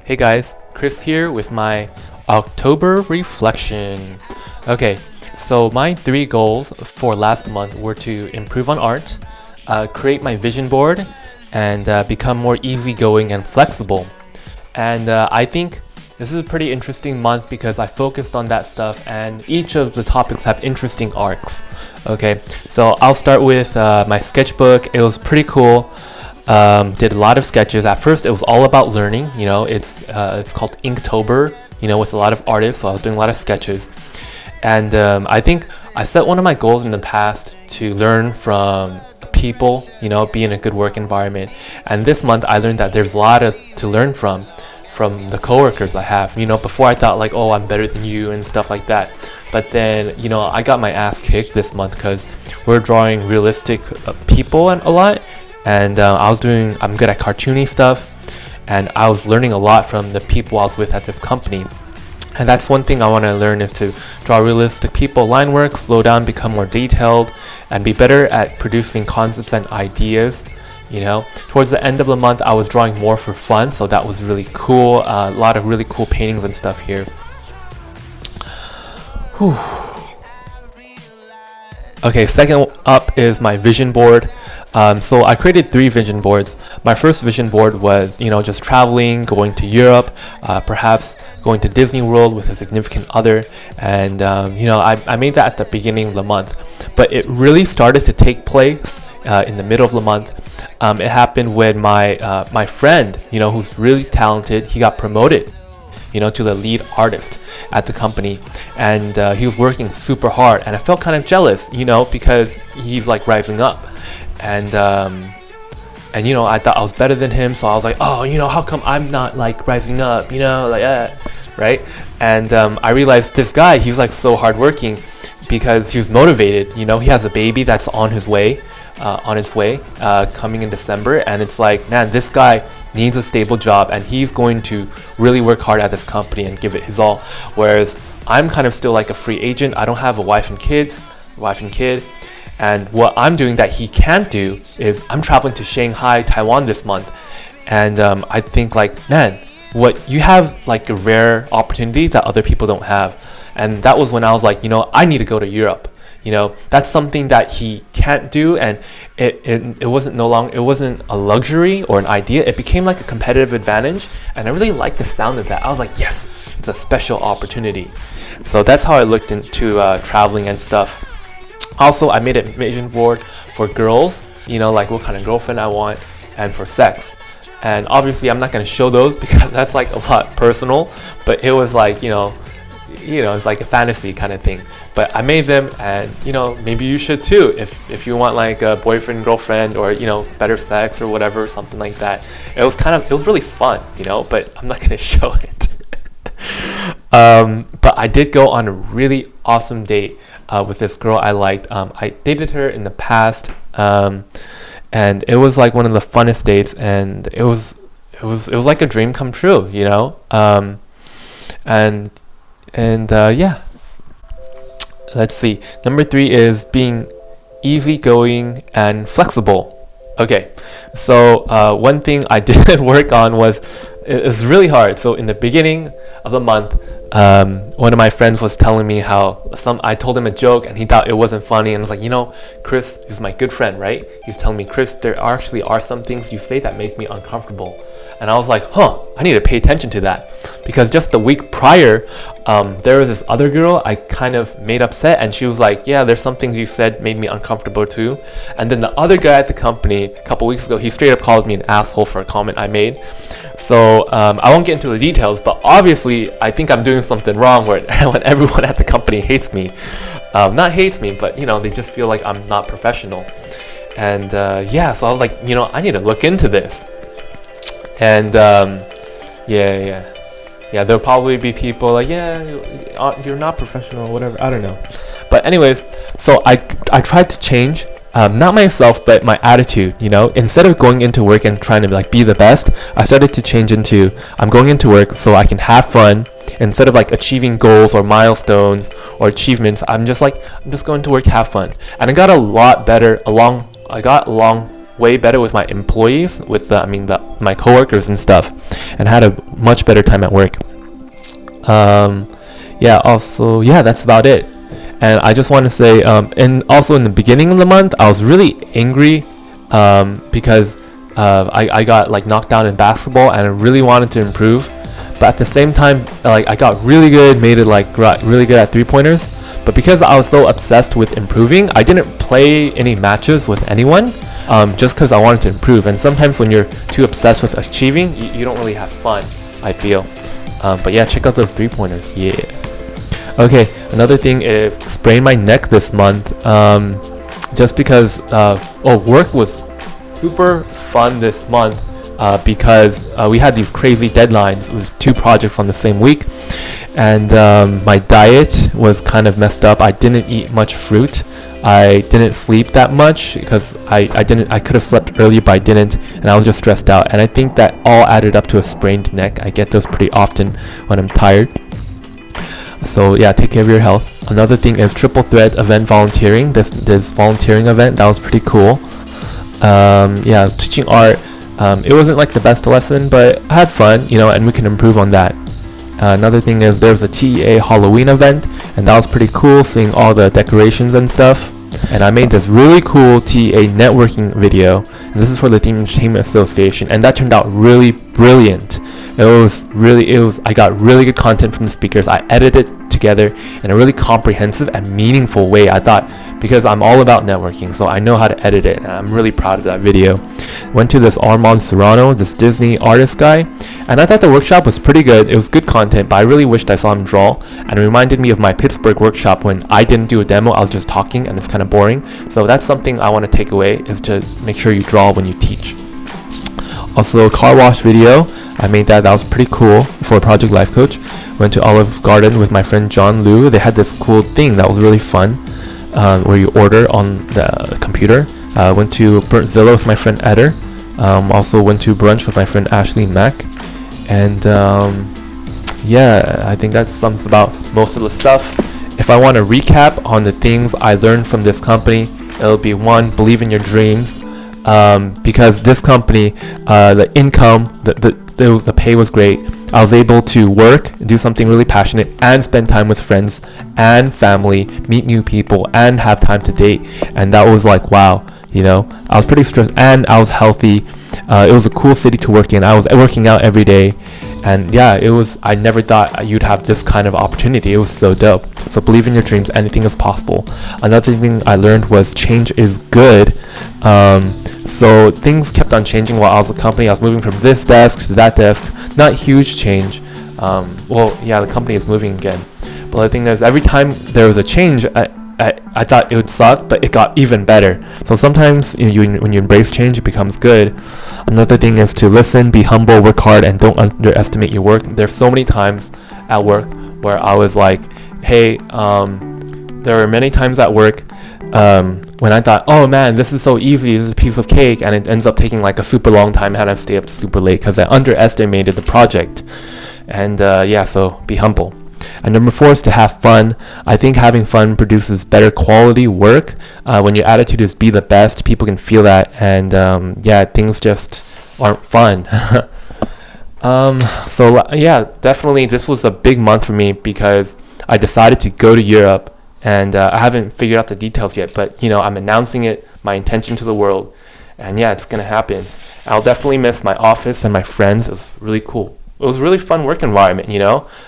Hey guys, Chris here with my October reflection. Okay, so my 3 goals for last month were to improve on art, create my vision board, and become more easygoing and flexible. And I think this is a pretty interesting month because I focused on that stuff, and each of the topics have interesting arcs. Okay, so I'll start with my sketchbook. It was pretty cool. Did a lot of sketches. At first it was all about learning, it's called Inktober, with a lot of artists, so I was doing a lot of sketches. And I think I set one of my goals in the past to learn from people, be in a good work environment. And this month I learned that there's a lot to learn from the coworkers I have. Before I thought like, oh, I'm better than you and stuff like that. But then, I got my ass kicked this month because we're drawing realistic people and a lot. And I'm good at cartoony stuff, and I was learning a lot from the people I was with at this company. And that's one thing I want to learn, is to draw realistic people, line work, slow down, become more detailed, and be better at producing concepts and ideas. Towards the end of the month I was drawing more for fun, so that was really cool. A lot of really cool paintings and stuff here. Whew. Okay, second up is my vision board. So I created 3 vision boards. My first vision board was, just traveling, going to Europe, perhaps going to Disney World with a significant other. And, I made that at the beginning of the month. But it really started to take place in the middle of the month. It happened when my friend, who's really talented, he got promoted, to the lead artist at the company, and he was working super hard, and I felt kind of jealous, because he's like rising up, and I thought I was better than him, so I was like, oh, how come I'm not like rising up, right? And I realized this guy, he's like so hardworking because he's motivated. He has a baby that's on its way, coming in December, and it's like, man, this guy needs a stable job, and he's going to really work hard at this company and give it his all. Whereas I'm kind of still like a free agent. I don't have a wife and kid, and what I'm doing that he can't do is I'm traveling to Shanghai, Taiwan this month, and I think like, man, what you have like a rare opportunity that other people don't have. And that was when I was like, I need to go to Europe. That's something that he can't do, and it wasn't a luxury or an idea. It became like a competitive advantage, and I really liked the sound of that. I was like, yes, it's a special opportunity. So that's how I looked into traveling and stuff. Also, I made a vision board for girls, like what kind of girlfriend I want, and for sex. And obviously I'm not going to show those because that's like a lot personal, but it was like, it's like a fantasy kind of thing. But I made them, and maybe you should too, if you want like a boyfriend, girlfriend, or better sex or whatever, something like that. It was really fun, but I'm not gonna show it. But I did go on a really awesome date with this girl I liked. I dated her in the past, and it was like one of the funnest dates, and it was like a dream come true, yeah. Let's see. Number 3 is being easygoing and flexible. Okay, so one thing I did work on was, it was really hard. So in the beginning of the month, one of my friends was telling me how I told him a joke and he thought it wasn't funny, and I was like, Chris, he's my good friend, right? He's telling me, Chris, there actually are some things you say that make me uncomfortable. And I was like, I need to pay attention to that, because just the week prior, there was this other girl I kind of made upset, and she was like, yeah, there's some things you said made me uncomfortable too. And then the other guy at the company a couple weeks ago, he straight up called me an asshole for a comment I made. So I won't get into the details, but obviously I think I'm doing something wrong when everyone at the company hates me. Not hates me, but they just feel like I'm not professional. And so I was like, I need to look into this. And there'll probably be people like, you're not professional or whatever, I don't know. But anyways, so I tried to change, not myself, but my attitude. Instead of going into work and trying to be the best, I started to change into, I'm going into work so I can have fun. Instead of achieving goals or milestones or achievements, I'm just going to work, have fun. And I got a lot better along I got along way better with my employees, with my coworkers and stuff, and had a much better time at work. That's about it. And I just want to say, and also in the beginning of the month, I was really angry because I got like knocked down in basketball, and I really wanted to improve. But at the same time, like I got really good, made it like really good at 3-pointers. But because I was so obsessed with improving, I didn't play any matches with anyone, just because I wanted to improve. And sometimes when you're too obsessed with achieving, you don't really have fun, I feel. But yeah, check out those 3-pointers. Yeah. Okay, another thing is sprained my neck this month, just because work was super fun this month, because we had these crazy deadlines. It was 2 projects on the same week, and my diet was kind of messed up. I didn't eat much fruit. I didn't sleep that much because I could have slept earlier, but I didn't, and I was just stressed out. And I think that all added up to a sprained neck. I get those pretty often when I'm tired. So yeah, take care of your health. Another thing is triple threat event volunteering. This volunteering event, that was pretty cool. Teaching art. It wasn't like the best lesson, but I had fun, and we can improve on that. Another thing is there was a TEA Halloween event, and that was pretty cool, seeing all the decorations and stuff. And I made this really cool TEA networking video, and this is for the Team Entertainment Association, and that turned out really brilliant. I got really good content from the speakers. I edited it together in a really comprehensive and meaningful way, I thought, because I'm all about networking, so I know how to edit it, and I'm really proud of that video. Went to this Armand Serrano, this Disney artist guy, and I thought the workshop was pretty good. It was good content, but I really wished I saw him draw, and it reminded me of my Pittsburgh workshop when I didn't do a demo, I was just talking, and it's kind of boring. So that's something I want to take away, is to make sure you draw when you teach. Also, car wash video, I made that was pretty cool for Project Life Coach. Went to Olive Garden with my friend John Liu. They had this cool thing that was really fun, where you order on the computer. Went to Zillow with my friend Eder. Also went to brunch with my friend Ashley Mack. And I think that sums about most of the stuff. If I want to recap on the things I learned from this company, it'll be 1, believe in your dreams. Because this company, the income, the pay was great. I was able to work, do something really passionate, and spend time with friends and family, meet new people, and have time to date. And that was like, wow, I was pretty stressed, and I was healthy. It was a cool city to work in. I was working out every day, and yeah, I never thought you'd have this kind of opportunity. It was so dope. So believe in your dreams. Anything is possible. Another thing I learned was change is good. So things kept on changing while I was at the company. I was moving from this desk to that desk. Not huge change. The company is moving again. But the thing is, every time there was a change, I thought it would suck, but it got even better. So sometimes when you embrace change, it becomes good. Another thing is to listen, be humble, work hard, and don't underestimate your work. There's so many times at work where I was like, hey, there were many times at work when I thought, oh man, this is so easy, this is a piece of cake, and it ends up taking like a super long time. I had to stay up super late because I underestimated the project. And so be humble. And number 4 is to have fun. I think having fun produces better quality work. When your attitude is be the best, people can feel that, and things just aren't fun. Definitely this was a big month for me because I decided to go to Europe, and I haven't figured out the details yet, but I'm announcing it, my intention to the world, and it's gonna happen. I'll definitely miss my office and my friends. It was really cool. It was a really fun work environment,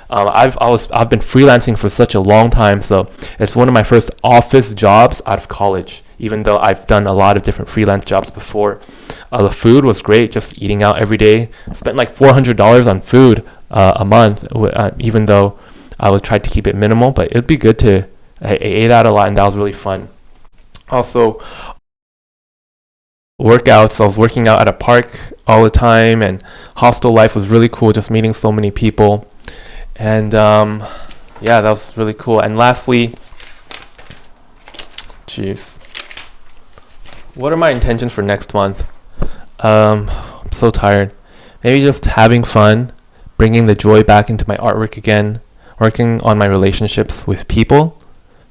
I've been freelancing for such a long time, so it's one of my first office jobs out of college, even though I've done a lot of different freelance jobs before. The food was great, just eating out every day. Spent like $400 on food a month, even though I would try to keep it minimal, but it'd be good to, I ate out a lot, and that was really fun. Also, workouts. I was working out at a park all the time, and hostel life was really cool, just meeting so many people. And that was really cool. And lastly, what are my intentions for next month? I'm so tired. Maybe just having fun, bringing the joy back into my artwork again, working on my relationships with people,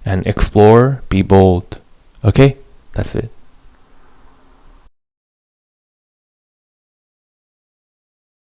and explore, be bold. Okay, that's it.